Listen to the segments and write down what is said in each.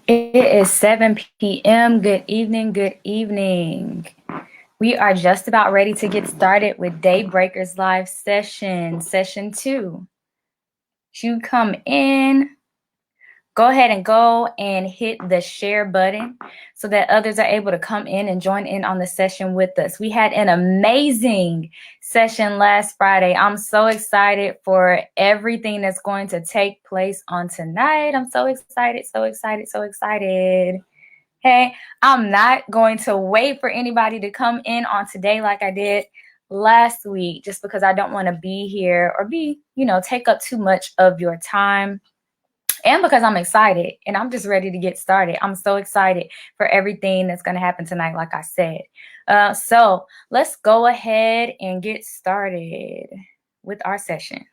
It is 7 p.m. Good evening, good evening. We are just about ready to get started with Daybreakers Live session 2. You come in, go ahead and go and hit the share button so that others are able to come in and join in on the session with us. We had an amazing session last Friday. I'm so excited for everything that's going to take place on tonight. I'm so excited, so excited, so excited. Okay, I'm not going to wait for anybody to come in on today like I did last week, just because I don't want to be here or take up too much of your time. And because I'm excited and I'm just ready to get started. I'm so excited for everything that's going to happen tonight, like I said. So let's go ahead and get started with our session.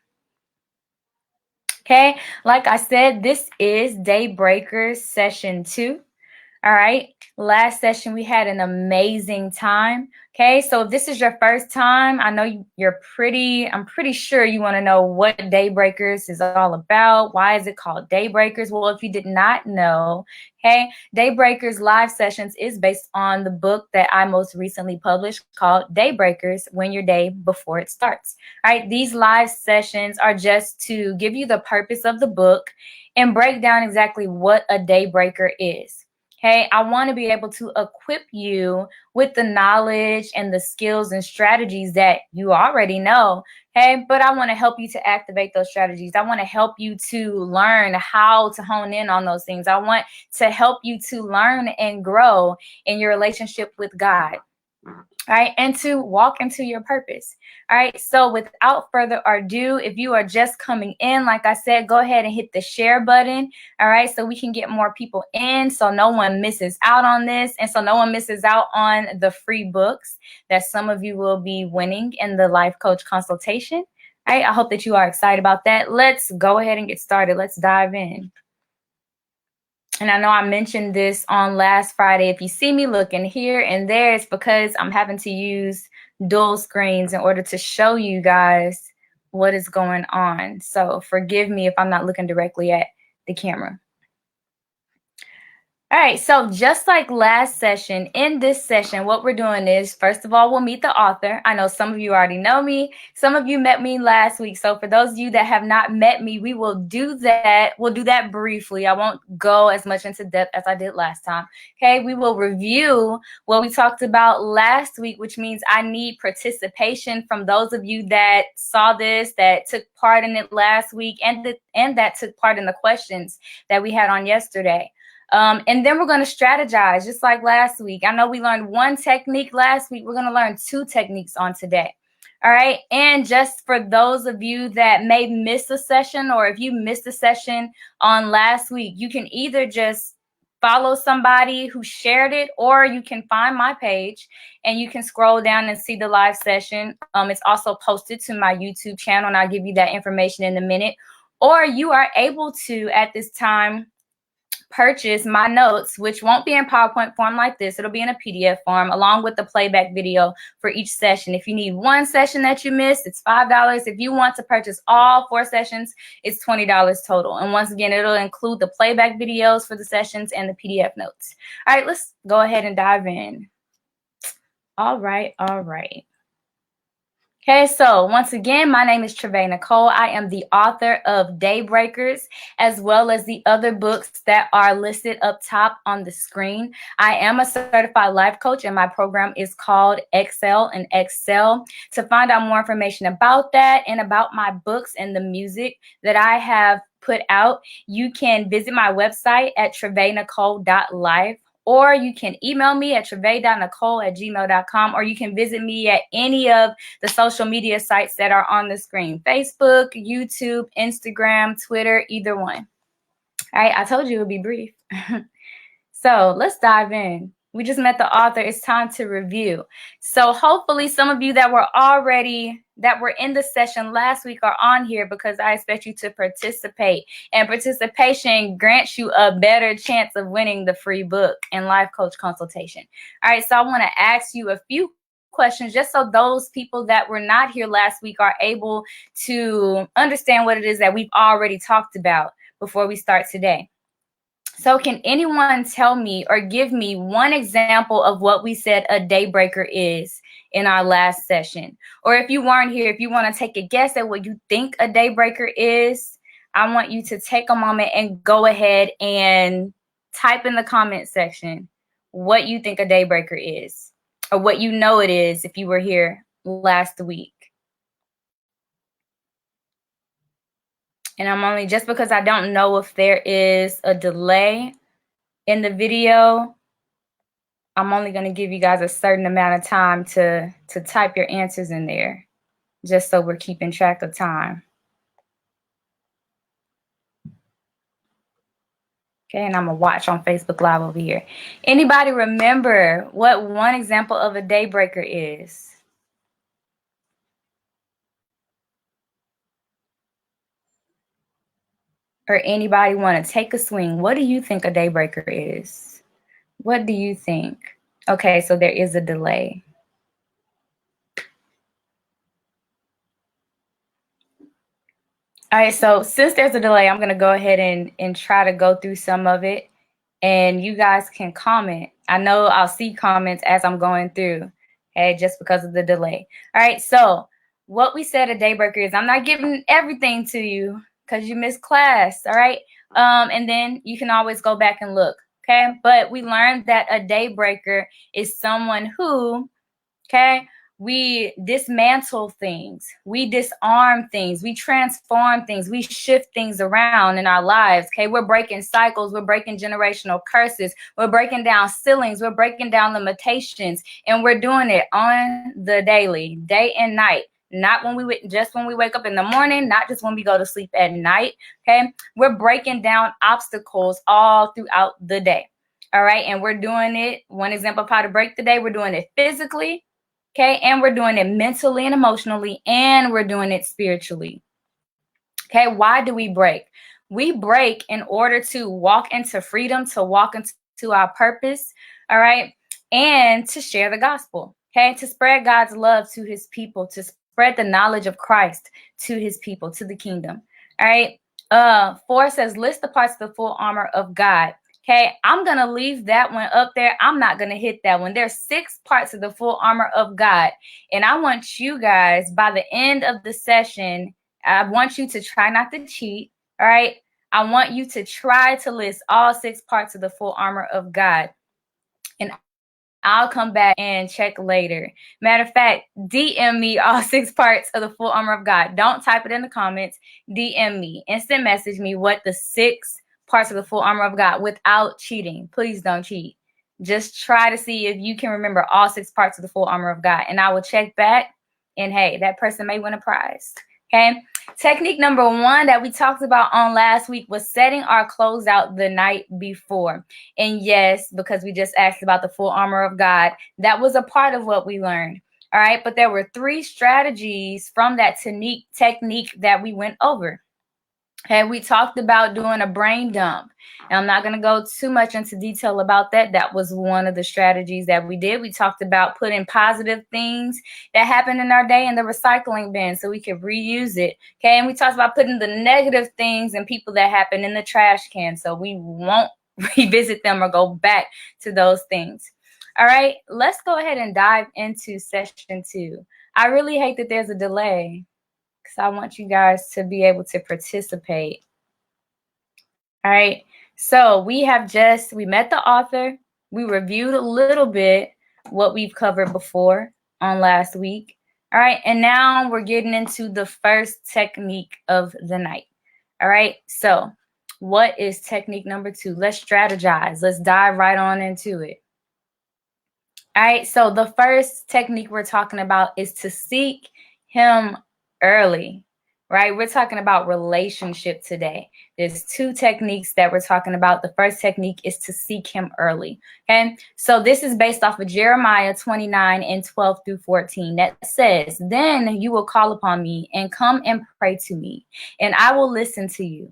Okay, like I said, this is Daybreakers session 2. All right. Last session, we had an amazing time. Okay. So if this is your first time, I know I'm pretty sure you want to know what Daybreakers is all about. Why is it called Daybreakers? Well, if you did not know, okay, Daybreakers live sessions is based on the book that I most recently published called Daybreakers, When Your Day Before It Starts. All right. These live sessions are just to give you the purpose of the book and break down exactly what a daybreaker is. Okay, I want to be able to equip you with the knowledge and the skills and strategies that you already know. Okay, but I want to help you to activate those strategies. I want to help you to learn how to hone in on those things. I want to help you to learn and grow in your relationship with God. All right, and to walk into your purpose. All right, so without further ado, if you are just coming in, like I said, go ahead and hit the share button. All right, so we can get more people in so no one misses out on this and so no one misses out on the free books that some of you will be winning in the life coach consultation. All right, I hope that you are excited about that. Let's go ahead and get started. Let's dive in. And I know I mentioned this on last Friday. If you see me looking here and there, it's because I'm having to use dual screens in order to show you guys what is going on. So forgive me if I'm not looking directly at the camera. All right, so just like last session, in this session, what we're doing is, first of all, we'll meet the author. I know some of you already know me. Some of you met me last week. So for those of you that have not met me, we will do that. We'll do that briefly. I won't go as much into depth as I did last time. Okay, we will review what we talked about last week, which means I need participation from those of you that saw this, that took part in it last week, and that took part in the questions that we had on yesterday. And then we're going to strategize just like last week. I know we learned one technique last week. We're going to learn 2 techniques on today. All right. And just for those of you that may miss a session, or if you missed a session on last week, you can either just follow somebody who shared it, or you can find my page and you can scroll down and see the live session. It's also posted to my YouTube channel, and I'll give you that information in a minute. Or you are able to, at this time, purchase my notes, which won't be in PowerPoint form like this. It'll be in a PDF form along with the playback video for each session. If you need one session that you missed, it's $5. If you want to purchase all 4 sessions, it's $20 total. And once again, it'll include the playback videos for the sessions and the PDF notes. All right, let's go ahead and dive in. All right. Okay, so once again, my name is Trevay Nicole. I am the author of Daybreakers, as well as the other books that are listed up top on the screen. I am a certified life coach, and my program is called Excel and Excel. To find out more information about that and about my books and the music that I have put out, you can visit my website at trevaynicole.life. Or you can email me at trevay.nicole@gmail.com, or you can visit me at any of the social media sites that are on the screen: Facebook, YouTube, Instagram, Twitter, either one. All right, I told you it would be brief. So let's dive in. We just met the author. It's time to review. So hopefully some of you that were in the session last week are on here, because I expect you to participate. And participation grants you a better chance of winning the free book and life coach consultation. All right, so I want to ask you a few questions just so those people that were not here last week are able to understand what it is that we've already talked about before we start today. So can anyone tell me or give me one example of what we said a daybreaker is in our last session? Or if you weren't here, if you want to take a guess at what you think a daybreaker is, I want you to take a moment and go ahead and type in the comment section what you think a daybreaker is, or what you know it is if you were here last week. And I'm only, just because I don't know if there is a delay in the video, I'm only going to give you guys a certain amount of time to type your answers in there, just so we're keeping track of time. Okay, and I'm going to watch on Facebook Live over here. Anybody remember what one example of a daybreaker is? Or anybody want to take a swing? What do you think a daybreaker is? What do you think? Okay, so there is a delay. All right, so since there's a delay, I'm going to go ahead and try to go through some of it, and you guys can comment. I know I'll see comments as I'm going through, okay, just because of the delay. All right, so what we said a daybreaker is, I'm not giving everything to you because you missed class, all right? And then you can always go back and look, okay? But we learned that a daybreaker is someone who, okay, we dismantle things, we disarm things, we transform things, we shift things around in our lives. Okay, we're breaking cycles, we're breaking generational curses, we're breaking down ceilings, we're breaking down limitations, and we're doing it on the daily, day and night. Not when we just when we wake up in the morning, not just when we go to sleep at night. Okay, we're breaking down obstacles all throughout the day. All right, and we're doing it. One example of how to break the day, we're doing it physically. Okay, and we're doing it mentally and emotionally, and we're doing it spiritually. Okay, why do we break? We break in order to walk into freedom, to walk into our purpose, all right, and to share the gospel, okay, to spread God's love to his people, to spread the knowledge of Christ to his people, to the kingdom, all right. 4 says, list the parts of the full armor of God. Okay, I'm going to leave that one up there. I'm not going to hit that one. There's 6 parts of the full armor of God. And I want you guys, by the end of the session, I want you to try not to cheat, all right? I want you to try to list all 6 parts of the full armor of God. And I'll come back and check later. Matter of fact, DM me all 6 parts of the full armor of God. Don't type it in the comments. DM me. Instant message me what the 6 parts of the full armor of God without cheating. Please don't cheat. Just try to see if you can remember all 6 parts of the full armor of God. And I will check back. And hey, that person may win a prize. Okay. Technique number 1 that we talked about on last week was setting our clothes out the night before. And yes, because we just asked about the full armor of God, that was a part of what we learned. All right. But there were 3 strategies from that technique that we went over. Okay, we talked about doing a brain dump. And I'm not going to go too much into detail about that. That was one of the strategies that we did. We talked about putting positive things that happened in our day in the recycling bin so we could reuse it. Okay, and we talked about putting the negative things and people that happen in the trash can so we won't revisit them or go back to those things. All right, let's go ahead and dive into session 2. I really hate that there's a delay, because I want you guys to be able to participate. All right. So we met the author. We reviewed a little bit what we've covered before on last week. All right. And now we're getting into the first technique of the night. All right. So what is technique number 2? Let's strategize. Let's dive right on into it. All right. So the first technique we're talking about is to seek him early, right? We're talking about relationship today. There's 2 techniques that we're talking about. The first technique is to seek him early. Okay. So this is based off of Jeremiah 29 and 12 through 14 that says, then you will call upon me and come and pray to me, and I will listen to you.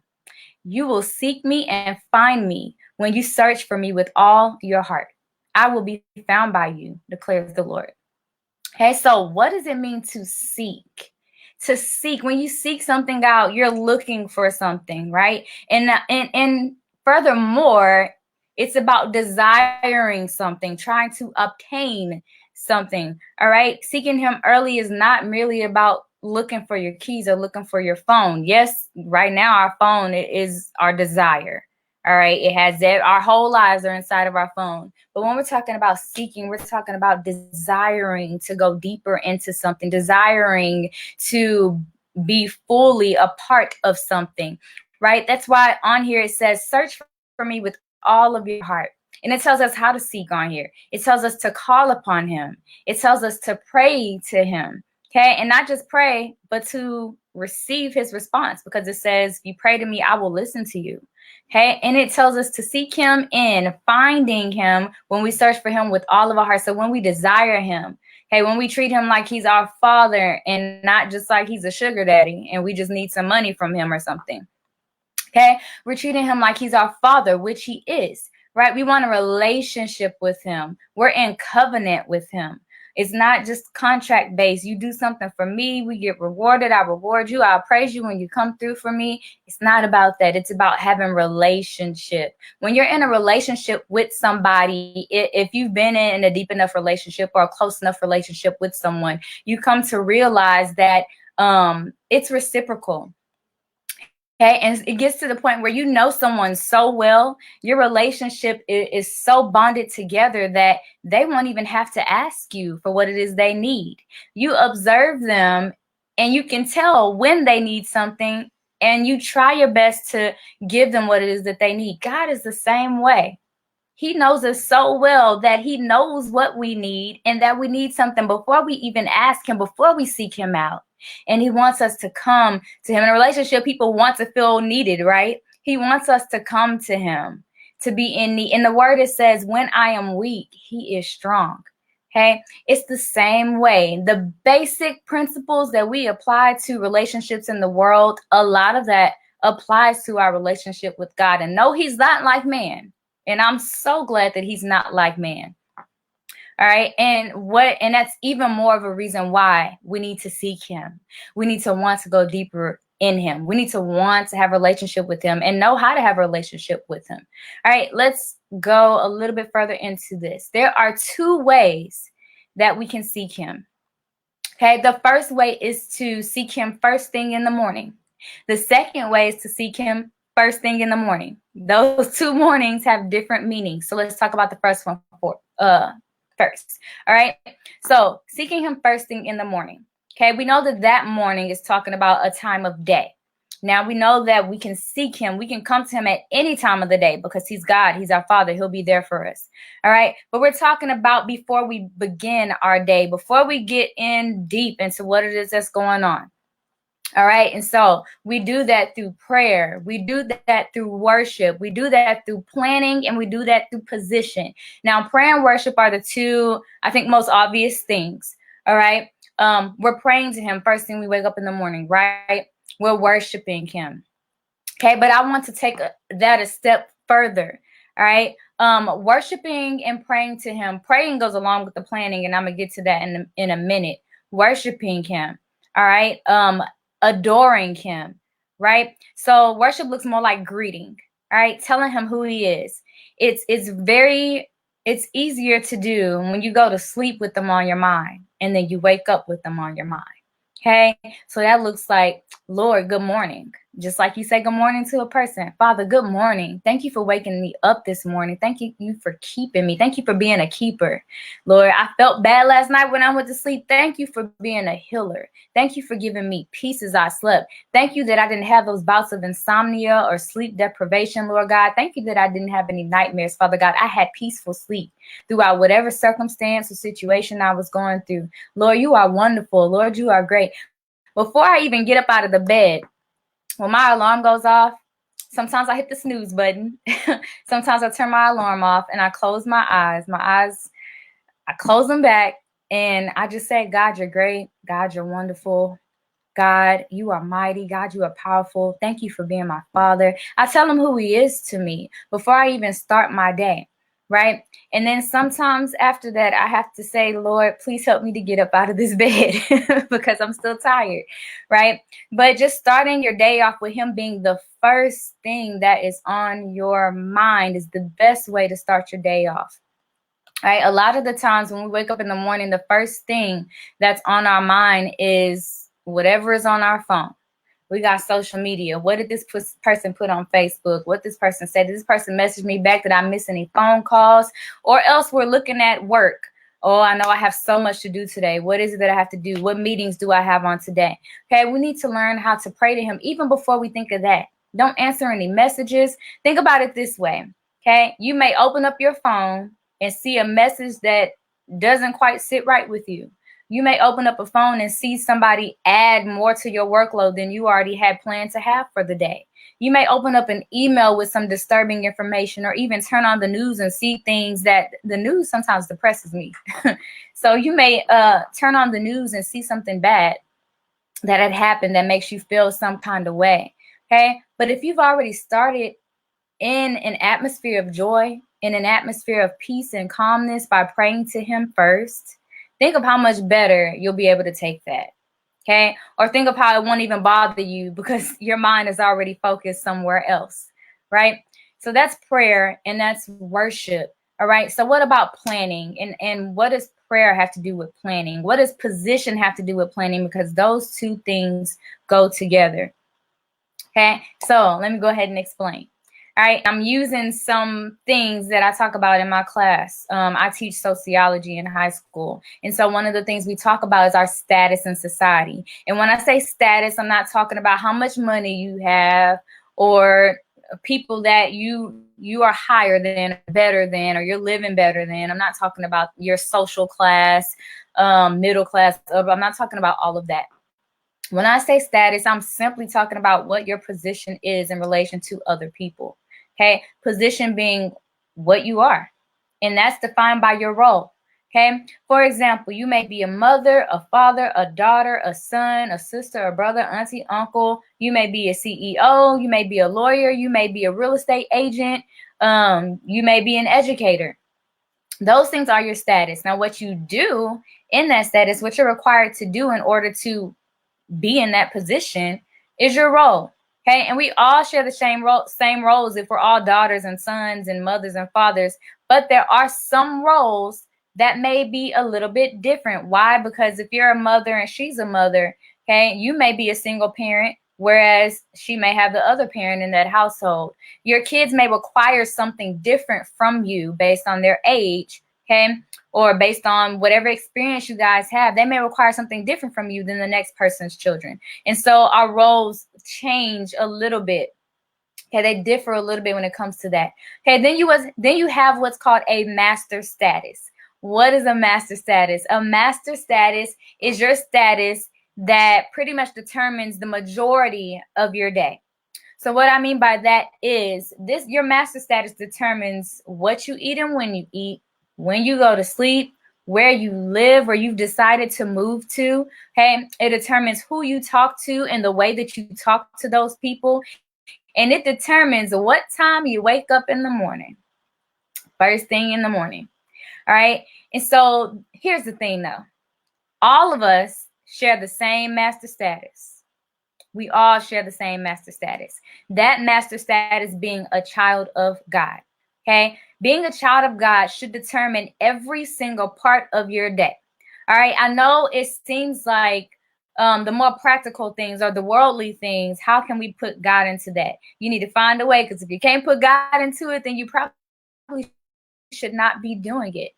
You will seek me and find me when you search for me with all your heart. I will be found by you, declares the Lord. Okay, so what does it mean to seek? To seek, when you seek something out, you're looking for something, right? And Furthermore, it's about desiring something, trying to obtain something. All right. Seeking him early is not merely about looking for your keys or looking for your phone. Yes, right now our phone is our desire. All right. It has that. Our whole lives are inside of our phone. But when we're talking about seeking, we're talking about desiring to go deeper into something, desiring to be fully a part of something, right? That's why on here it says, search for me with all of your heart. And it tells us how to seek on here. It tells us to call upon him. It tells us to pray to him. Okay. And not just pray, but to receive his response, because it says, if you pray to me, I will listen to you. Okay. And it tells us to seek him in finding him when we search for him with all of our heart. So when we desire him, okay, when we treat him like he's our father and not just like he's a sugar daddy and we just need some money from him or something. Okay. We're treating him like he's our father, which he is, right? We want a relationship with him. We're in covenant with him. It's not just contract based. You do something for me, we get rewarded. I reward you. I'll praise you when you come through for me. It's not about that. It's about having relationship. When you're in a relationship with somebody, if you've been in a deep enough relationship or a close enough relationship with someone, you come to realize that it's reciprocal. Okay, and it gets to the point where you know someone so well, your relationship is so bonded together that they won't even have to ask you for what it is they need. You observe them and you can tell when they need something, and you try your best to give them what it is that they need. God is the same way. He knows us so well that he knows what we need and that we need something before we even ask him, before we seek him out. And he wants us to come to him. In a relationship, people want to feel needed, right? He wants us to come to him, to be in need. And the word, it says, when I am weak, he is strong. Okay. It's the same way. The basic principles that we apply to relationships in the world, a lot of that applies to our relationship with God. And no, he's not like man. And I'm so glad that he's not like man. All right. And that's even more of a reason why we need to seek him. We need to want to go deeper in him. We need to want to have a relationship with him and know how to have a relationship with him. All right. Let's go a little bit further into this. There are two ways that we can seek him. Okay. The first way is to seek him first thing in the morning. The second way is to seek him first thing in the morning. Those two mornings have different meanings. So let's talk about the first one first. All right. So seeking him first thing in the morning. Okay. We know that morning is talking about a time of day. Now we know that we can seek him. We can come to him at any time of the day because he's God. He's our Father. He'll be there for us. All right. But we're talking about before we begin our day, before we get in deep into what it is that's going on. All right. And so we do that through prayer. We do that through worship. We do that through planning, and we do that through position. Now, prayer and worship are the two, I think, most obvious things. All right. We're praying to him first thing we wake up in the morning, right? We're worshiping him. Okay. But I want to take that a step further. All right. Worshiping and praying to him. Praying goes along with the planning, and I'm going to get to that in a minute. Worshiping him. All right. Adoring him, right? So worship looks more like greeting, all right? Telling him who he is. It's easier to do when you go to sleep with them on your mind and then you wake up with them on your mind. Okay, so that looks like, Lord, good morning. Just like you say good morning to a person. Father, good morning. Thank you for waking me up this morning. Thank you for keeping me. Thank you for being a keeper. Lord, I felt bad last night when I went to sleep. Thank you for being a healer. Thank you for giving me peace as I slept. Thank you that I didn't have those bouts of insomnia or sleep deprivation, Lord God. Thank you that I didn't have any nightmares, Father God. I had peaceful sleep throughout whatever circumstance or situation I was going through. Lord, you are wonderful. Lord, you are great. Before I even get up out of the bed, when my alarm goes off, sometimes I hit the snooze button. Sometimes I turn my alarm off and I close my eyes. I close them back and I just say, God, you're great. God, you're wonderful. God, you are mighty. God, you are powerful. Thank you for being my Father. I tell him who he is to me before I even start my day. right? And then sometimes after that, I have to say, Lord, please help me to get up out of this bed because I'm still tired, right? But just starting your day off with Him being the first thing that is on your mind is the best way to start your day off. Right? A lot of the times when we wake up in the morning, the first thing that's on our mind is whatever is on our phone. We got social media. What did this person put on Facebook? What this person said? Did this person message me back? Did I miss any phone calls? Or else we're looking at work. Oh, I know I have so much to do today. What is it that I have to do? What meetings do I have on today? Okay, we need to learn how to pray to Him even before we think of that. Don't answer any messages. Think about it this way. Okay, you may open up your phone and see a message that doesn't quite sit right with you. You may open up a phone and see somebody add more to your workload than you already had planned to have for the day. You may open up an email with some disturbing information, or even turn on the news and see things that the news sometimes depresses me. So you may turn on the news and see something bad that had happened that makes you feel some kind of way. Okay. But if you've already started in an atmosphere of joy, in an atmosphere of peace and calmness by praying to Him first, think of how much better you'll be able to take that. Okay. Or think of how it won't even bother you because your mind is already focused somewhere else. Right. So that's prayer and that's worship. All right. So what about planning? And what does prayer have to do with planning? What does position have to do with planning? Because those two things go together. Okay. So let me go ahead and explain. All right, I'm using some things that I talk about in my class. I teach sociology in high school. And so one of the things we talk about is our status in society. And when I say status, I'm not talking about how much money you have or people that you are higher than, better than, or you're living better than. I'm not talking about your social class, middle class. I'm not talking about all of that. When I say status, I'm simply talking about what your position is in relation to other people. Okay, position being what you are, and that's defined by your role. Okay, for example, you may be a mother, a father, a daughter, a son, a sister, a brother, auntie, uncle. You may be a CEO. You may be a lawyer. You may be a real estate agent. You may be an educator. Those things are your status. Now, what you do in that status, what you're required to do in order to be in that position is your role. Okay. And we all share the same roles if we're all daughters and sons and mothers and fathers. But there are some roles that may be a little bit different. Why? Because if you're a mother and she's a mother, okay, you may be a single parent, whereas she may have the other parent in that household. Your kids may require something different from you based on their age. Okay. Or based on whatever experience you guys have, they may require something different from you than the next person's children. And so our roles change a little bit. Okay, they differ a little bit when it comes to that. Okay, then you have what's called a master status. What is a master status? A master status is your status that pretty much determines the majority of your day. So what I mean by that is your master status determines what you eat and when you eat, when you go to sleep, where you live, where you've decided to move to. Okay, it determines who you talk to and the way that you talk to those people. And it determines what time you wake up in the morning. First thing in the morning. All right. And so here's the thing though. All of us share the same master status. We all share the same master status. That master status being a child of God. Okay. Being a child of God should determine every single part of your day. All right. I know it seems like the more practical things or the worldly things, how can we put God into that? You need to find a way, because if you can't put God into it, then you probably should not be doing it.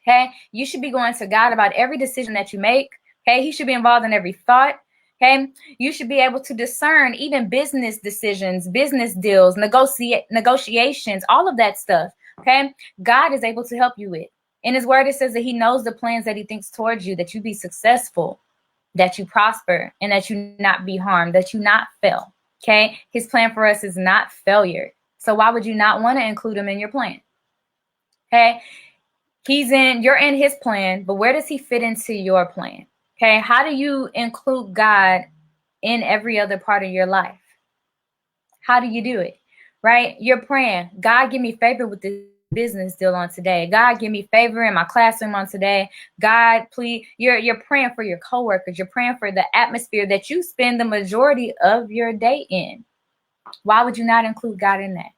Okay. You should be going to God about every decision that you make. Okay. He should be involved in every thought. Okay. You should be able to discern even business decisions, business deals, negotiations, all of that stuff. Okay. God is able to help you with. In His word, it says that He knows the plans that He thinks towards you, that you be successful, that you prosper, and that you not be harmed, that you not fail. Okay. His plan for us is not failure. So why would you not want to include Him in your plan? Okay. You're in His plan, but where does He fit into your plan? Okay. How do you include God in every other part of your life? How do you do it? Right? You're praying, God, give me favor with this business deal on today. God, give me favor in my classroom on today. God, please, you're praying for your coworkers. You're praying for the atmosphere that you spend the majority of your day in. Why would you not include God in that?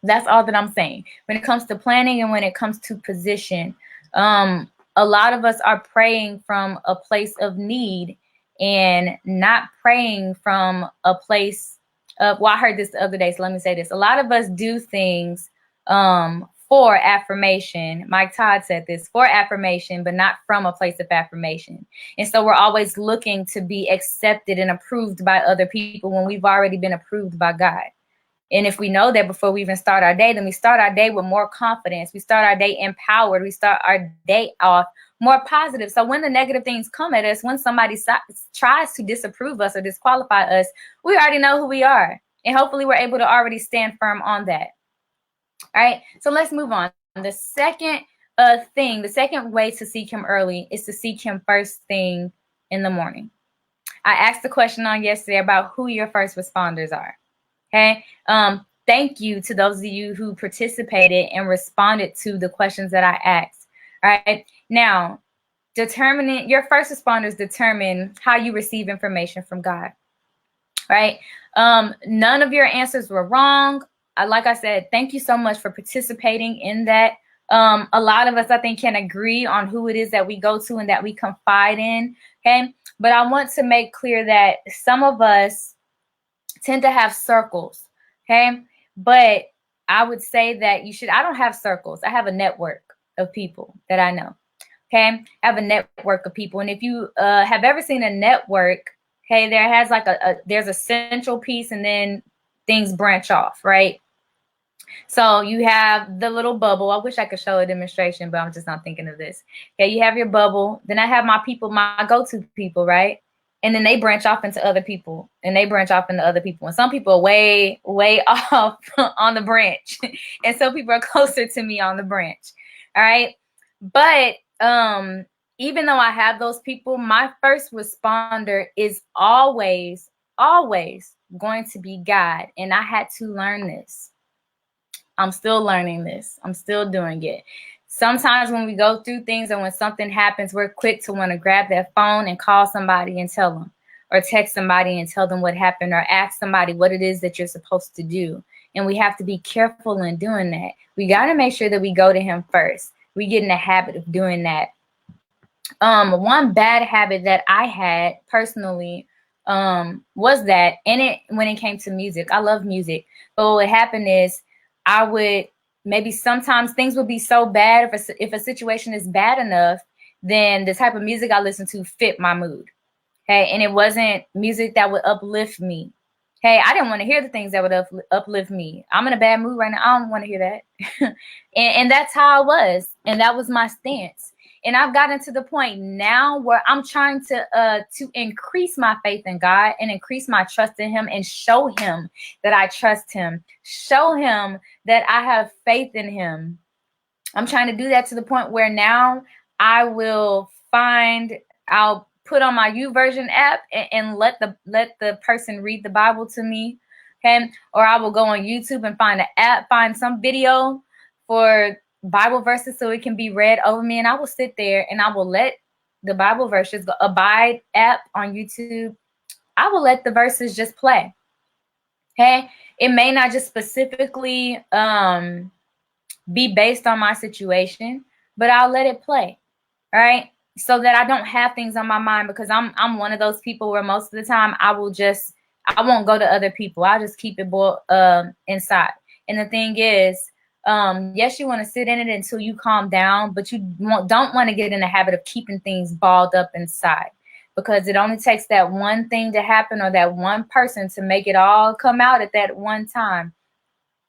That's all that I'm saying. When it comes to planning and when it comes to position, a lot of us are praying from a place of need and not praying from a place of, well, I heard this the other day, so let me say this. A lot of us do things for affirmation. Mike Todd said this, for affirmation, but not from a place of affirmation. And so we're always looking to be accepted and approved by other people when we've already been approved by God. And if we know that before we even start our day, then we start our day with more confidence. We start our day empowered. We start our day off more positive. So when the negative things come at us, when somebody tries to disapprove us or disqualify us, we already know who we are. And hopefully we're able to already stand firm on that. All right. So let's move on. The second the second way to seek him early is to seek him first thing in the morning. I asked the question on yesterday about who your first responders are. Okay. Thank you to those of you who participated and responded to the questions that I asked. All right. Now, determining your first responders determine how you receive information from God. Right. None of your answers were wrong. Like I said, thank you so much for participating in that. A lot of us, I think, can agree on who it is that we go to and that we confide in. Okay. But I want to make clear that some of us tend to have circles, okay? But I would say that I don't have circles. I have a network of people that I know, okay? I have a network of people. And if you have ever seen a network, okay, there has like there's a central piece and then things branch off, right? So you have the little bubble. I wish I could show a demonstration, but I'm just not thinking of this. Okay, you have your bubble. Then I have my people, my go-to people, right? And then they branch off into other people, and they branch off into other people. And some people are way, way off on the branch. And some people are closer to me on the branch. All right. But even though I have those people, my first responder is always, always going to be God. And I had to learn this. I'm still learning this. I'm still doing it. Sometimes when we go through things and when something happens, we're quick to want to grab that phone and call somebody and tell them, or text somebody and tell them what happened, or ask somebody what it is that you're supposed to do. And we have to be careful in doing that. We got to make sure that we go to him first. We get in the habit of doing that. One bad habit that I had personally was that, when it came to music, I love music. But what would happen is I would, maybe sometimes things would be so bad, if a situation is bad enough, then the type of music I listen to fit my mood. Okay, and it wasn't music that would uplift me. Hey, I didn't want to hear the things that would uplift me. I'm in a bad mood right now. I don't want to hear that. and that's how I was. And that was my stance. And I've gotten to the point now where I'm trying to increase my faith in God and increase my trust in him and show him that I trust him. Show him that I have faith in him. I'm trying to do that to the point where now I'll put on my YouVersion app and let the person read the Bible to me. Okay. Or I will go on YouTube and find some video for Bible verses so it can be read over me, and I will sit there and I will let the Bible verses go. Abide app on YouTube, I will let the verses just play. Okay, it may not just specifically be based on my situation, but I'll let it play. All right, so that I don't have things on my mind, because I'm one of those people where most of the time I won't go to other people. I'll just keep it inside. And the thing is, yes, you want to sit in it until you calm down, but you don't want to get in the habit of keeping things balled up inside, because it only takes that one thing to happen or that one person to make it all come out at that one time.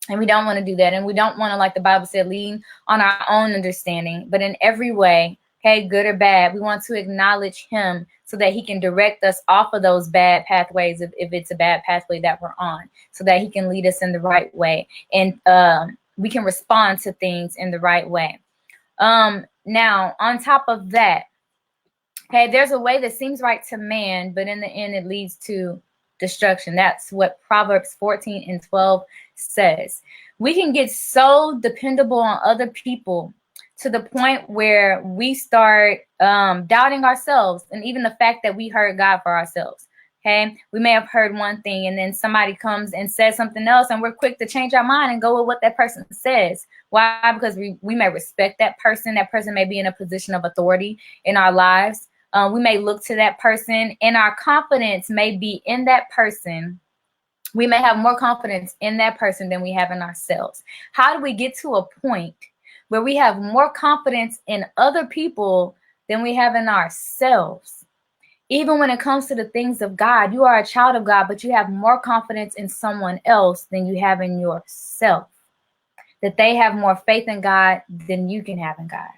And we don't want to do that. And we don't want to, like the Bible said, lean on our own understanding, but in every way, okay, good or bad, we want to acknowledge him so that he can direct us off of those bad pathways if it's a bad pathway that we're on, so that he can lead us in the right way. And we can respond to things in the right way. Now, on top of that, okay, there's a way that seems right to man, but in the end, it leads to destruction. That's what Proverbs 14:12 says. We can get so dependable on other people to the point where we start doubting ourselves, and even the fact that we heard God for ourselves. Okay, we may have heard one thing and then somebody comes and says something else, and we're quick to change our mind and go with what that person says. Why? Because we may respect that person. That person may be in a position of authority in our lives. We may look to that person, and our confidence may be in that person. We may have more confidence in that person than we have in ourselves. How do we get to a point where we have more confidence in other people than we have in ourselves? Even when it comes to the things of God, you are a child of God, but you have more confidence in someone else than you have in yourself. That they have more faith in God than you can have in God.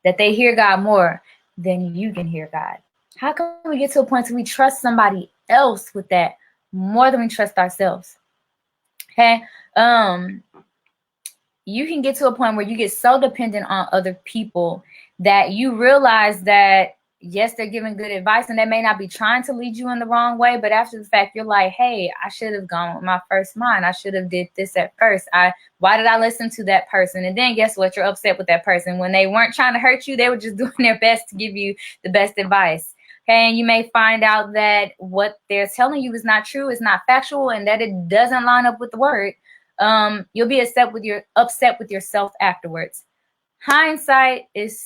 That they hear God more than you can hear God. How can we get to a point where we trust somebody else with that more than we trust ourselves? Okay. You can get to a point where you get so dependent on other people that you realize that, yes, they're giving good advice and they may not be trying to lead you in the wrong way, but after the fact, you're like, hey, I should have gone with my first mind. I should have did this at first. Why did I listen to that person? And then guess what? You're upset with that person. When they weren't trying to hurt you, they were just doing their best to give you the best advice. Okay, and you may find out that what they're telling you is not true, it's not factual, and that it doesn't line up with the word. You'll be upset with yourself afterwards. Hindsight is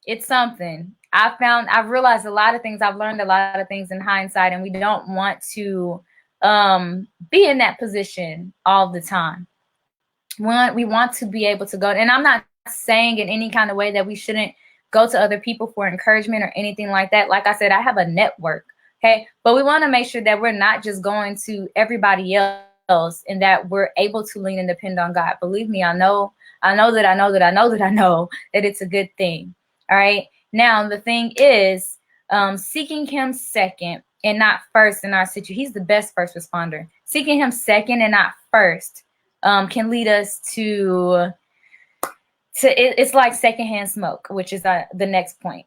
it's something. I've realized a lot of things. I've learned a lot of things in hindsight, and we don't want to be in that position all the time. We want to be able to go, and I'm not saying in any kind of way that we shouldn't go to other people for encouragement or anything like that. Like I said, I have a network, okay? But we want to make sure that we're not just going to everybody else and that we're able to lean and depend on God. Believe me, I know that it's a good thing. All right. Now, the thing is, seeking him second and not first in our situation. He's the best first responder. Seeking him second and not first can lead us to it's like secondhand smoke, which is the next point.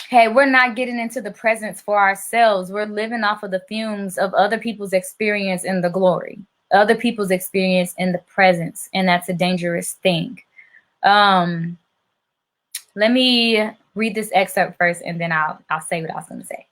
Hey, we're not getting into the presence for ourselves. We're living off of the fumes of other people's experience in the glory, other people's experience in the presence, and that's a dangerous thing. Let me read this excerpt first, and then I'll say what I was going to say.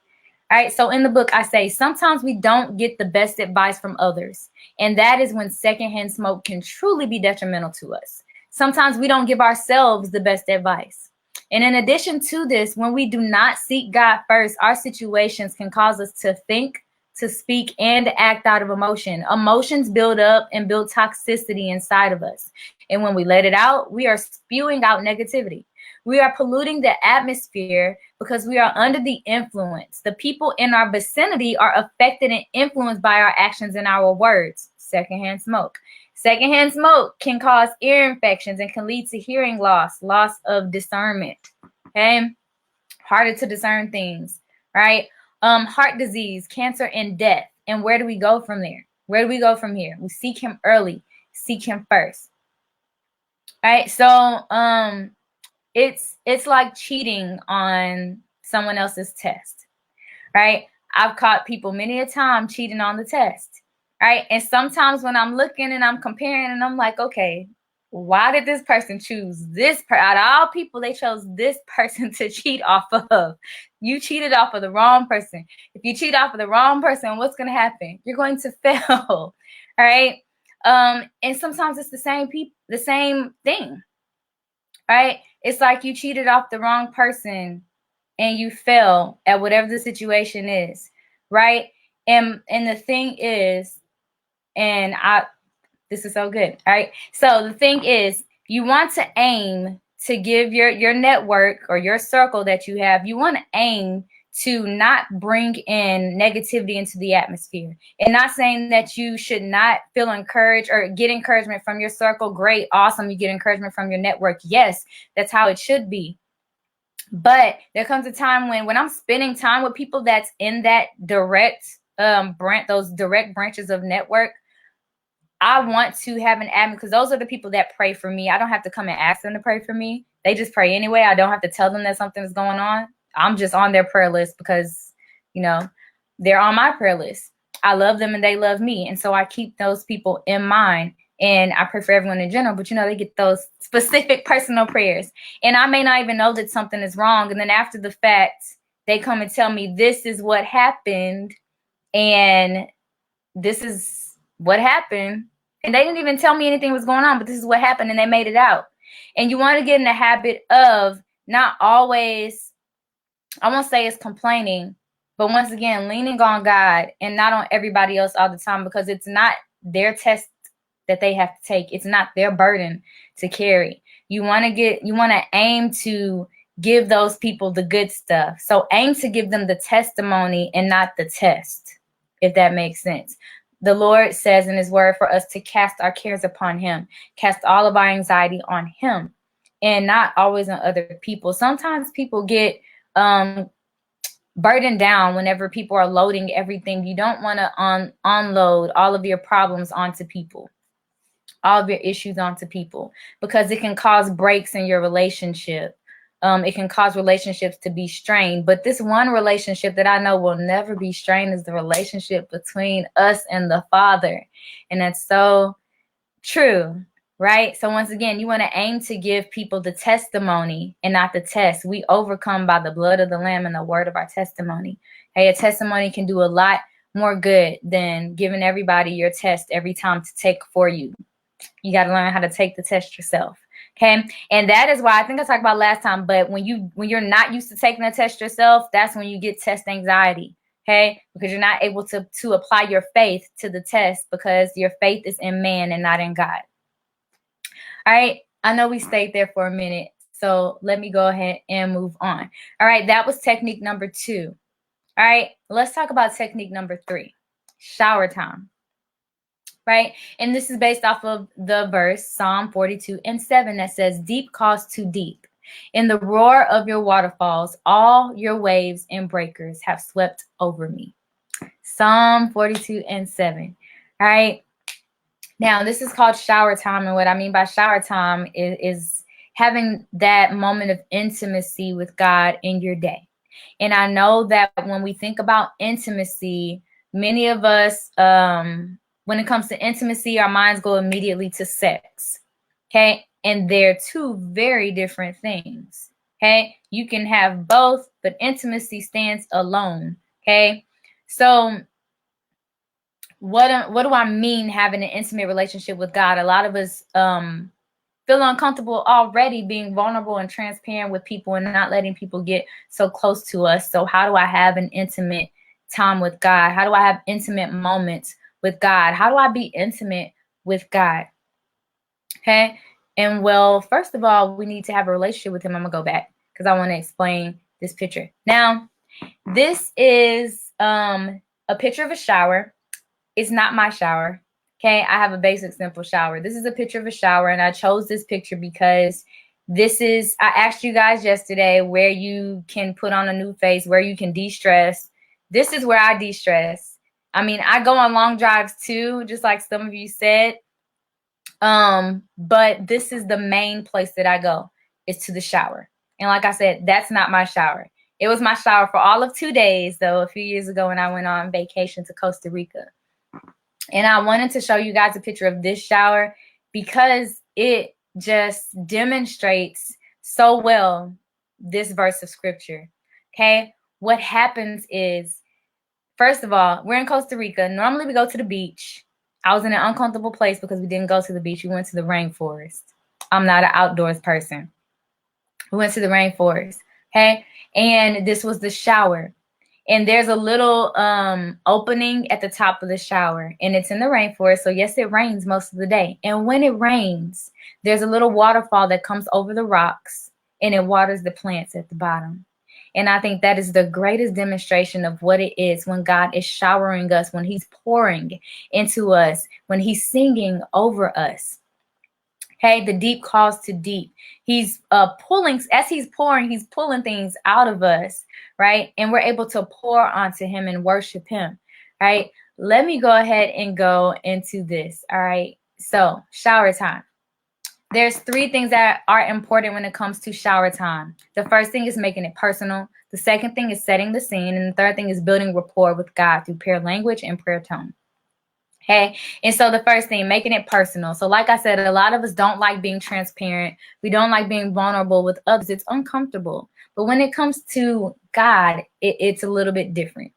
All right, so in the book, I say, sometimes we don't get the best advice from others, and that is when secondhand smoke can truly be detrimental to us. Sometimes we don't give ourselves the best advice. And in addition to this, when we do not seek God first, our situations can cause us to think, to speak, and to act out of emotion. Emotions build up and build toxicity inside of us. And when we let it out, we are spewing out negativity. We are polluting the atmosphere because we are under the influence. The people in our vicinity are affected and influenced by our actions and our words. Secondhand smoke. Secondhand smoke can cause ear infections and can lead to hearing loss of discernment. Okay, harder to discern things, right? Heart disease, cancer, and death. And where do we go from there? Where do we go from here? We seek him early, seek him first. All right, so it's like cheating on someone else's test, right? I've caught people many a time cheating on the test. Right. And sometimes when I'm looking and I'm comparing and I'm like, okay, why did this person choose out of all people, they chose this person to cheat off of? You cheated off of the wrong person. If you cheat off of the wrong person, what's going to happen? You're going to fail. All right. And sometimes it's the same thing. Right. It's like you cheated off the wrong person and you fail at whatever the situation is. Right. And the thing is, this is so good. All right. So the thing is, you want to aim to give your network or your circle that you have, you want to aim to not bring in negativity into the atmosphere. And not saying that you should not feel encouraged or get encouragement from your circle. Great. Awesome. You get encouragement from your network. Yes, that's how it should be. But there comes a time when I'm spending time with people that's in that direct those direct branches of network, I want to have an admin because those are the people that pray for me. I don't have to come and ask them to pray for me. They just pray anyway. I don't have to tell them that something is going on. I'm just on their prayer list because, they're on my prayer list. I love them and they love me. And so I keep those people in mind. And I pray for everyone in general, but they get those specific personal prayers. And I may not even know that something is wrong. And then after the fact, they come and tell me this is what happened. And this is what happened. And they didn't even tell me anything was going on, but this is what happened. And they made it out. And you want to get in the habit of not always, I won't say it's complaining, but once again, leaning on God and not on everybody else all the time, because it's not their test that they have to take. It's not their burden to carry. You want to aim to give those people the good stuff. So aim to give them the testimony and not the test, if that makes sense. The Lord says in his word for us to cast our cares upon him, cast all of our anxiety on him, and not always on other people. Sometimes people get burdened down whenever people are loading everything. You don't want to unload all of your problems onto people, all of your issues onto people, because it can cause breaks in your relationship. It can cause relationships to be strained. But this one relationship that I know will never be strained is the relationship between us and the Father. And that's so true, right? So once again, you want to aim to give people the testimony and not the test. We overcome by the blood of the Lamb and the word of our testimony. Hey, a testimony can do a lot more good than giving everybody your test every time to take for you. You got to learn how to take the test yourself. Okay. And that is why I think I talked about last time, but when you're not used to taking a test yourself, that's when you get test anxiety. Okay. Because you're not able to apply your faith to the test, because your faith is in man and not in God. All right. I know we stayed there for a minute, so let me go ahead and move on. All right. That was technique number 2. All right. Let's talk about technique number 3, shower time. Right? And this is based off of the verse, Psalm 42:7, that says, deep calls to deep. In the roar of your waterfalls, all your waves and breakers have swept over me. Psalm 42:7. All right. Now, this is called shower time. And what I mean by shower time is having that moment of intimacy with God in your day. And I know that when we think about intimacy, many of us, when it comes to intimacy, our minds go immediately to sex. Okay. And they're two very different things. Okay. You can have both, but intimacy stands alone. Okay. So what do I mean having an intimate relationship with God? A lot of us feel uncomfortable already being vulnerable and transparent with people and not letting people get so close to us. So how do I have an intimate time with God? How do I have intimate moments with God? How do I be intimate with God? Okay. And well, first of all, we need to have a relationship with him. I'm gonna go back because I want to explain this picture. Now, this is a picture of a shower. It's not my shower. Okay. I have a basic, simple shower. This is a picture of a shower, and I chose this picture because I asked you guys yesterday where you can put on a new face, where you can de-stress. This is where I de-stress. I mean, I go on long drives too, just like some of you said. But this is the main place that I go, is to the shower. And like I said, that's not my shower. It was my shower for all of 2 days, though, a few years ago when I went on vacation to Costa Rica. And I wanted to show you guys a picture of this shower because it just demonstrates so well this verse of scripture. Okay. What happens is, first of all, we're in Costa Rica. Normally we go to the beach. I was in an uncomfortable place because we didn't go to the beach. We went to the rainforest. I'm not an outdoors person. We went to the rainforest. Okay. And this was the shower. And there's a little opening at the top of the shower. And it's in the rainforest. So yes, it rains most of the day. And when it rains, there's a little waterfall that comes over the rocks and it waters the plants at the bottom. And I think that is the greatest demonstration of what it is when God is showering us, when he's pouring into us, when he's singing over us. Okay, the deep calls to deep. He's pulling, as he's pouring, he's pulling things out of us, right? And we're able to pour onto him and worship him, right? Let me go ahead and go into this, all right? So, shower time. There's three things that are important when it comes to shower time. The first thing is making it personal. The second thing is setting the scene. And the third thing is building rapport with God through prayer language and prayer tone. Okay. And so the first thing, making it personal. So like I said, a lot of us don't like being transparent. We don't like being vulnerable with others. It's uncomfortable. But when it comes to God, it's a little bit different.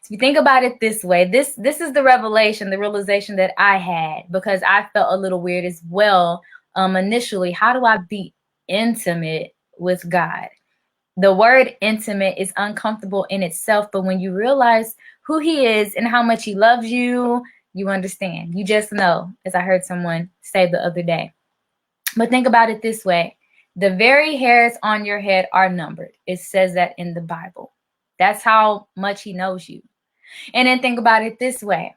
So if you think about it this way, this is the revelation, the realization that I had, because I felt a little weird as well. Initially, how do I be intimate with God? The word intimate is uncomfortable in itself, but when you realize who he is and how much he loves you, you understand. You just know, as I heard someone say the other day. But think about it this way. The very hairs on your head are numbered. It says that in the Bible. That's how much he knows you. And then think about it this way.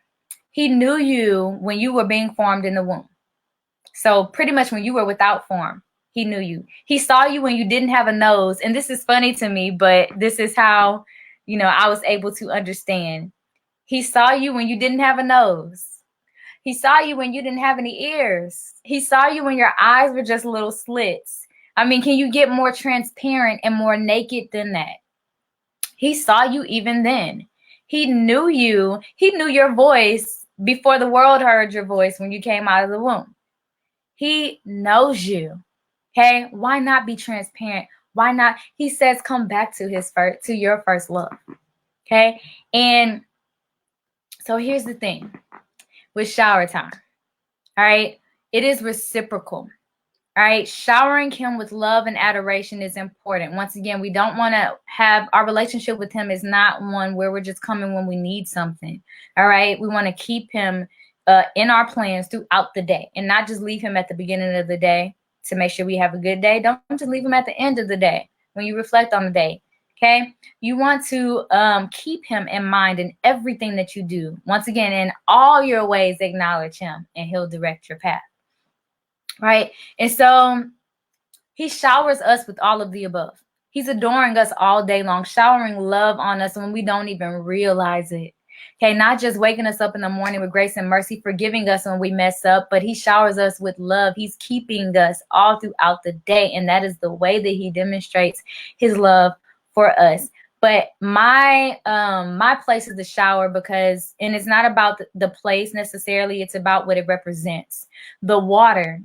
He knew you when you were being formed in the womb. So pretty much when you were without form, he knew you. He saw you when you didn't have a nose. And this is funny to me, but this is how, I was able to understand. He saw you when you didn't have a nose. He saw you when you didn't have any ears. He saw you when your eyes were just little slits. I mean, can you get more transparent and more naked than that? He saw you even then. He knew you. He knew your voice before the world heard your voice when you came out of the womb. He knows you. Okay? Why not be transparent? Why not? He says, come back to your first love. Okay? And so here's the thing with shower time. All right? It is reciprocal. All right? Showering him with love and adoration is important. Once again, we don't want to have our relationship with him is not one where we're just coming when we need something. All right? We want to keep him in our plans throughout the day and not just leave him at the beginning of the day to make sure we have a good day. Don't just leave him at the end of the day when you reflect on the day. Okay. You want to keep him in mind in everything that you do. Once again, in all your ways, acknowledge him and he'll direct your path. Right. And so he showers us with all of the above. He's adoring us all day long, showering love on us when we don't even realize it. Okay, not just waking us up in the morning with grace and mercy, forgiving us when we mess up, but he showers us with love. He's keeping us all throughout the day, and that is the way that he demonstrates his love for us. But my place is the shower because, and it's not about the place necessarily, it's about what it represents. The water.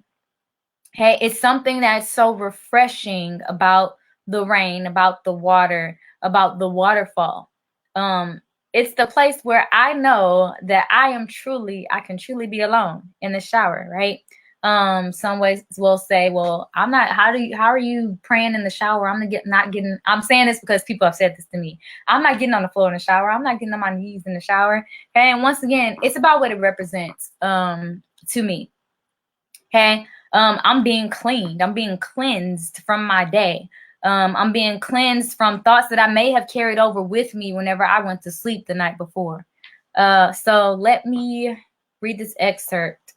Okay, it's something that's so refreshing about the rain, about the water, about the waterfall. It's the place where I know that I can truly be alone in the shower, right? Some ways will say, well, how are you praying in the shower? I'm saying this because people have said this to me. I'm not getting on the floor in the shower. I'm not getting on my knees in the shower. Okay. And once again, it's about what it represents, to me. Okay. I'm being cleaned. I'm being cleansed from my day. I'm being cleansed from thoughts that I may have carried over with me whenever I went to sleep the night before. So let me read this excerpt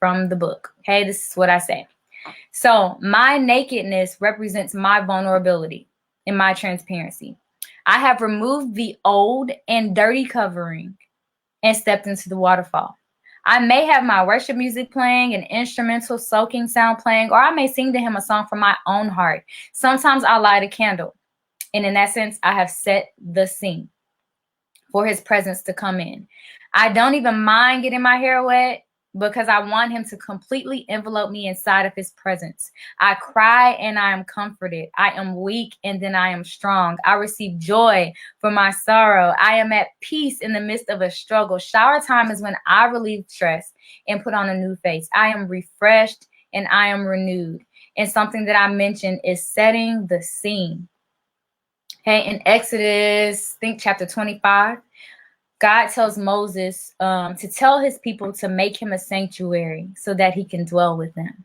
from the book. Okay, this is what I say. So my nakedness represents my vulnerability and my transparency. I have removed the old and dirty covering and stepped into the waterfall. I may have my worship music playing, an instrumental soaking sound playing, or I may sing to him a song from my own heart. Sometimes I light a candle. And in that sense, I have set the scene for his presence to come in. I don't even mind getting my hair wet because I want him to completely envelope me inside of his presence. I cry and I am comforted. I am weak and then I am strong. I receive joy for my sorrow. I am at peace in the midst of a struggle. Shower time is when I relieve stress and put on a new face. I am refreshed and I am renewed. And something that I mentioned is setting the scene. Okay, in Exodus, I think chapter 25, God tells Moses to tell his people to make him a sanctuary so that he can dwell with them.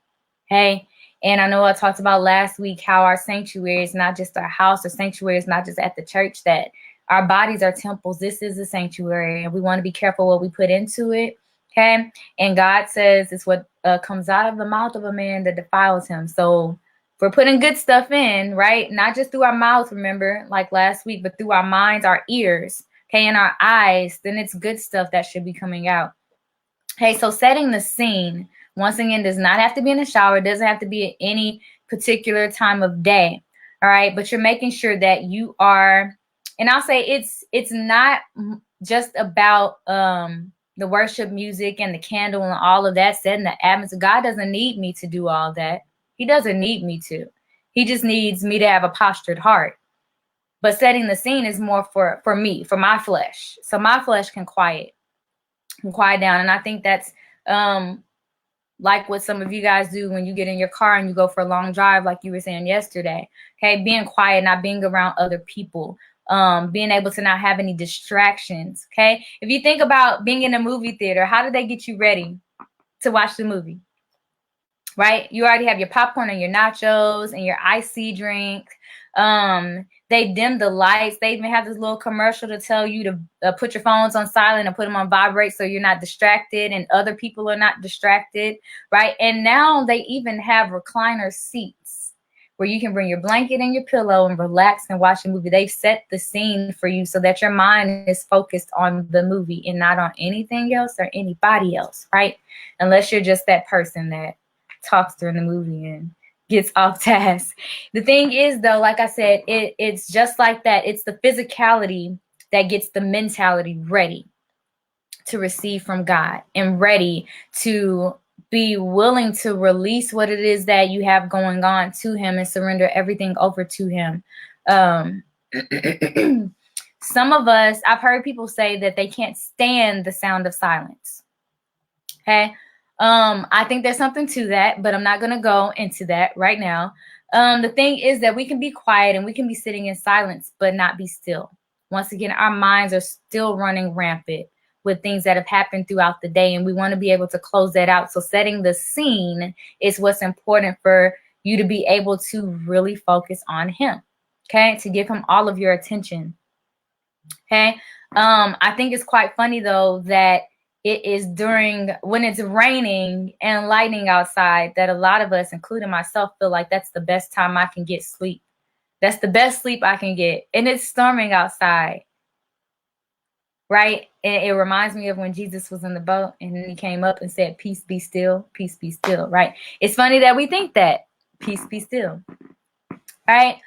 Okay. And I know I talked about last week how our sanctuary is not just our house. Our sanctuary is not just at the church, that our bodies are temples. This is a sanctuary and we want to be careful what we put into it. Okay. And God says it's what comes out of the mouth of a man that defiles him. So if we're putting good stuff in, right? Not just through our mouth, remember, like last week, but through our minds, our ears, okay, and our eyes, then it's good stuff that should be coming out. Okay, so setting the scene Once again, does not have to be in the shower. It doesn't have to be at any particular time of day. All right. But you're making sure that you are, and I'll say it's not just about the worship music and the candle and all of that, setting the atmosphere. God doesn't need me to do all that. He doesn't need me to. He just needs me to have a postured heart. But setting the scene is more for me, for my flesh. So my flesh can quiet down. And I think that's like what some of you guys do when you get in your car and you go for a long drive, like you were saying yesterday. Okay, being quiet, not being around other people, being able to not have any distractions. Okay, if you think about being in a movie theater, how do they get you ready to watch the movie? Right, you already have your popcorn and your nachos and your icy drink. They dim the lights. They even have this little commercial to tell you to put your phones on silent and put them on vibrate so you're not distracted and other people are not distracted, right? And now they even have recliner seats where you can bring your blanket and your pillow and relax and watch a movie. They've set the scene for you so that your mind is focused on the movie and not on anything else or anybody else, right? Unless you're just that person that talks during the movie and gets off task. The thing is, though, like I said, it's just like that. It's the physicality that gets the mentality ready to receive from God and ready to be willing to release what it is that you have going on to him and surrender everything over to him. Some of us, I've heard people say that they can't stand the sound of silence. Okay. I think there's something to that, but I'm not going to go into that right now. The thing is that we can be quiet and we can be sitting in silence, but not be still. Once again, our minds are still running rampant with things that have happened throughout the day, and we want to be able to close that out. So setting the scene is what's important for you to be able to really focus on him, okay, to give him all of your attention, okay. I think it's quite funny, though, that it is when it's raining and lightning outside that a lot of us, including myself, feel like that's the best time I can get sleep. That's the best sleep I can get. And it's storming outside, right? And it reminds me of when Jesus was in the boat and then he came up and said, peace be still, right? It's funny that we think that, peace be still, right?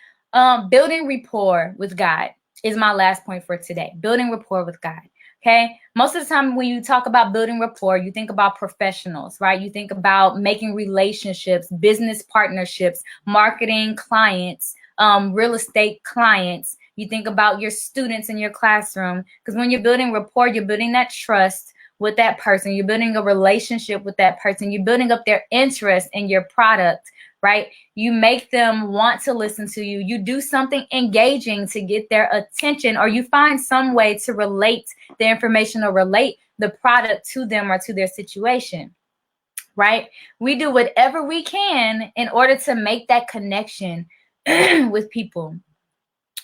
Building rapport with God is my last point for today. Building rapport with God. Okay. Most of the time when you talk about building rapport, you think about professionals, right? You think about making relationships, business partnerships, marketing clients, real estate clients. You think about your students in your classroom, because when you're building rapport, you're building that trust with that person. You're building a relationship with that person. You're building up their interest in your product, right? You make them want to listen to you. You do something engaging to get their attention, or you find some way to relate the information or relate the product to them or to their situation, right? We do whatever we can in order to make that connection with people,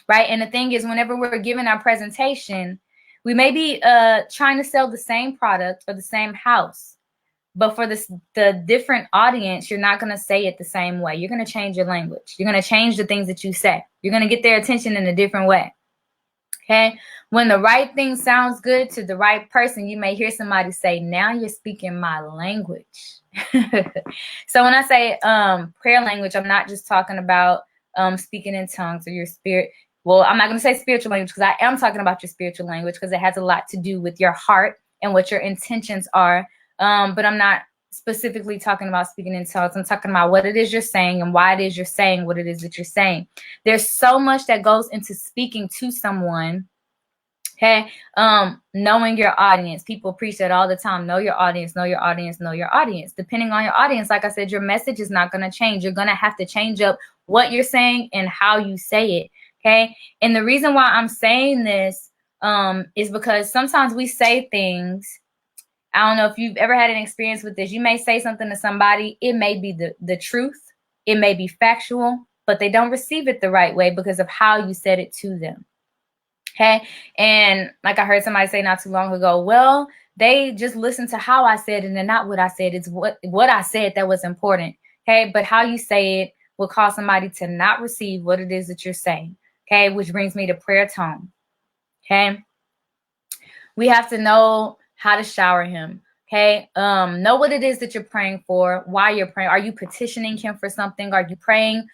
right? And the thing is, whenever we're giving our presentation, we may be trying to sell the same product or the same house. But for the different audience, you're not going to say it the same way. You're going to change your language. You're going to change the things that you say. You're going to get their attention in a different way. Okay. When the right thing sounds good to the right person, you may hear somebody say, now you're speaking my language. So when I say prayer language, I'm not just talking about speaking in tongues or your spirit. Well, I'm not going to say spiritual language, because I am talking about your spiritual language, because it has a lot to do with your heart and what your intentions are. But I'm not specifically talking about speaking in tongues. I'm talking about what it is you're saying and why it is you're saying what it is that you're saying. There's so much that goes into speaking to someone. Okay. Knowing your audience. People preach that all the time. Know your audience, know your audience, know your audience. Depending on your audience, like I said, your message is not going to change. You're going to have to change up what you're saying and how you say it. Okay. And the reason why I'm saying this is because sometimes we say things. I don't know if you've ever had an experience with this. You may say something to somebody. It may be the truth. It may be factual, but they don't receive it the right way because of how you said it to them. Okay. And like I heard somebody say not too long ago, well, they just listened to how I said it and not what I said. It's what I said that was important. Okay. But how you say it will cause somebody to not receive what it is that you're saying. Okay. Which brings me to prayer tone. Okay. We have to know how to shower him. Okay. Know what it is that you're praying for, why you're praying. Are you petitioning him for something? Are you praying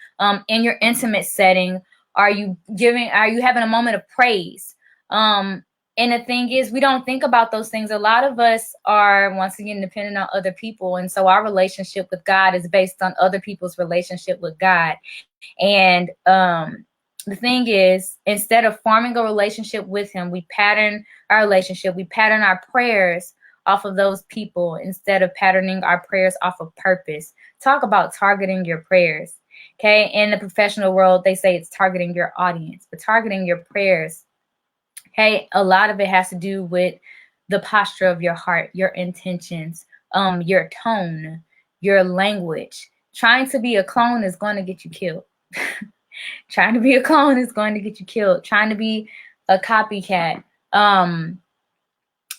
in your intimate setting? Are you having a moment of praise? And the thing is, we don't think about those things. A lot of us are, once again, dependent on other people. And so our relationship with God is based on other people's relationship with God. And the thing is, instead of forming a relationship with him, we pattern our relationship, we pattern our prayers off of those people instead of patterning our prayers off of purpose. Talk about targeting your prayers. Okay. In the professional world, they say it's targeting your audience, but targeting your prayers. Okay. A lot of it has to do with the posture of your heart, your intentions, your tone, your language. Trying to be a clone is going to get you killed. Trying to be a clone is going to get you killed. Trying to be a copycat.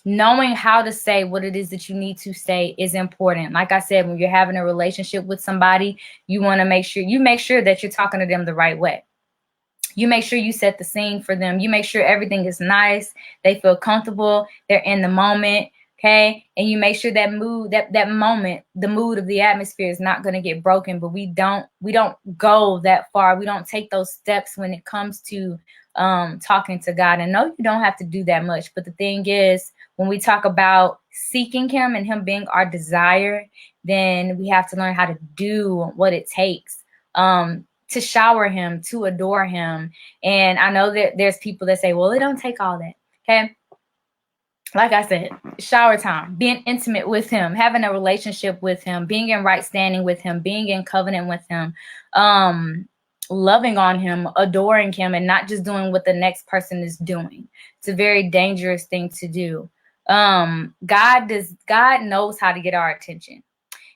Knowing how to say what it is that you need to say is important. Like I said, when you're having a relationship with somebody, you want to make sure that you're talking to them the right way. You make sure you set the scene for them. You make sure everything is nice. They feel comfortable. They're in the moment. Okay. And you make sure that mood, that moment, the mood of the atmosphere is not going to get broken, but we don't go that far. We don't take those steps when it comes to talking to God. And no, you don't have to do that much. But the thing is, when we talk about seeking him and him being our desire, then we have to learn how to do what it takes to shower him, to adore him. And I know that there's people that say, well, it don't take all that. Okay. Like I said, shower time, being intimate with him, having a relationship with him, being in right standing with him, being in covenant with him, loving on him, adoring him, and not just doing what the next person is doing. It's a very dangerous thing to do. God knows how to get our attention.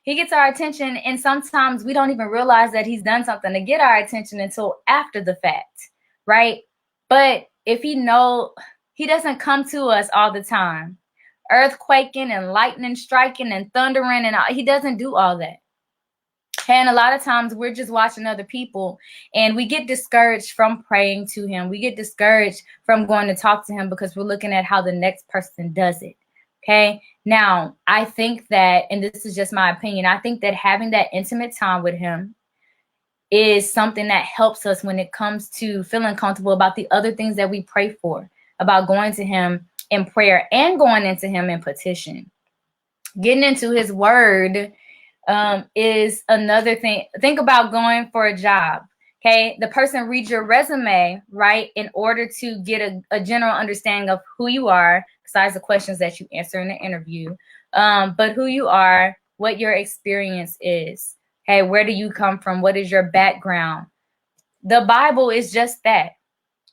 He gets our attention, and sometimes we don't even realize that he's done something to get our attention until after the fact, right? But if he doesn't come to us all the time, earthquaking and lightning striking and thundering, and he doesn't do all that. And a lot of times we're just watching other people and we get discouraged from praying to him. We get discouraged from going to talk to him because we're looking at how the next person does it. Okay. Now, I think that, and this is just my opinion, I think that having that intimate time with him is something that helps us when it comes to feeling comfortable about the other things that we pray for, about going to him in prayer and going into him in petition. Getting into his word is another thing. Think about going for a job. Okay. The person reads your resume, right, in order to get a general understanding of who you are, besides the questions that you answer in the interview, but who you are, what your experience is. Okay. Where do you come from? What is your background? The Bible is just that.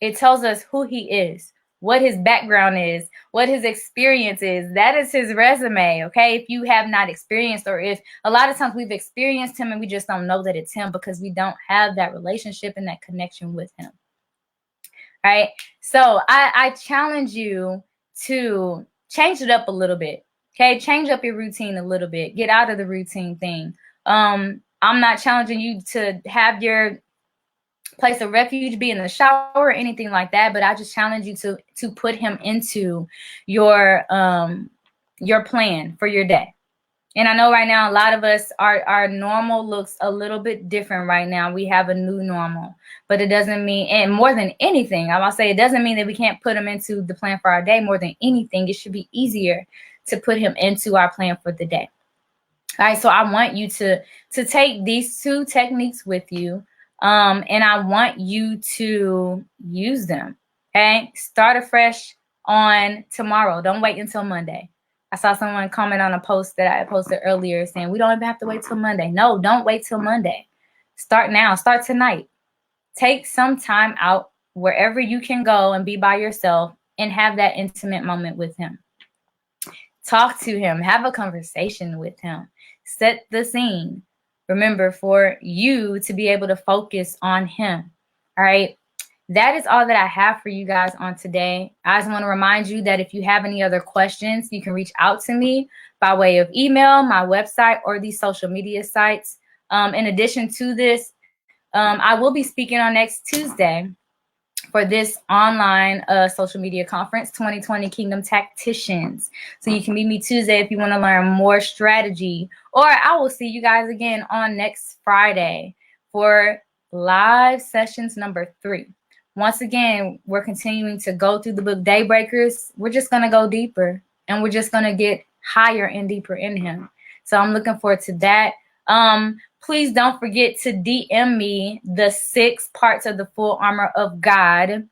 It tells us who he is, what his background is, what his experience is. That is his resume, okay? If you have not experienced, or if a lot of times we've experienced him and we just don't know that it's him because we don't have that relationship and that connection with him, right? So I challenge you to change it up a little bit, okay? Change up your routine a little bit. Get out of the routine thing. I'm not challenging you to have your place of refuge be in the shower or anything like that, but I just challenge you to put him into your plan for your day. And I know right now a lot of us, our normal looks a little bit different right now. We have a new normal, but it doesn't mean, and more than anything, I will say, it doesn't mean that we can't put him into the plan for our day. More than anything, it should be easier to put him into our plan for the day. All right, so I want you to take these two techniques with you. And I want you to use them. Okay. Start afresh on tomorrow. Don't wait until Monday. I saw someone comment on a post that I posted earlier saying, we don't even have to wait till Monday. No, don't wait till Monday. Start now. Start tonight. Take some time out wherever you can go and be by yourself and have that intimate moment with him. Talk to him. Have a conversation with him. Set the scene. Remember, for you to be able to focus on him. All right. That is all that I have for you guys on today. I just want to remind you that if you have any other questions, you can reach out to me by way of email, my website, or these social media sites. In addition to this, I will be speaking on next Tuesday for this online social media conference, 2020 Kingdom Tacticians. So you can meet me Tuesday if you want to learn more strategy, or I will see you guys again on next Friday for live sessions number 3. Once again, we're continuing to go through the book Daybreakers. We're just going to go deeper, and we're just going to get higher and deeper in him. So I'm looking forward to that. Please don't forget to DM me the 6 parts of the full armor of God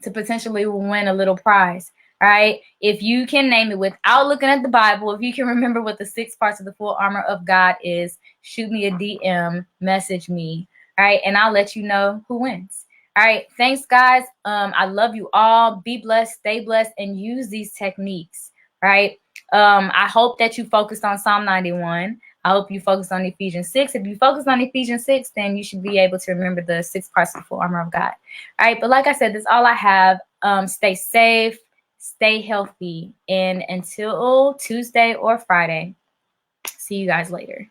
to potentially win a little prize. All right. If you can name it without looking at the Bible, if you can remember what the 6 parts of the full armor of God is, shoot me a DM, message me. All right. And I'll let you know who wins. All right. Thanks, guys. I love you all. Be blessed, stay blessed, and use these techniques. All right. I hope that you focused on Psalm 91. I hope you focus on Ephesians 6. If you focus on Ephesians 6, then you should be able to remember the 6 parts of the full armor of God. All right. But like I said, that's all I have. Stay safe, stay healthy. And until Tuesday or Friday, see you guys later.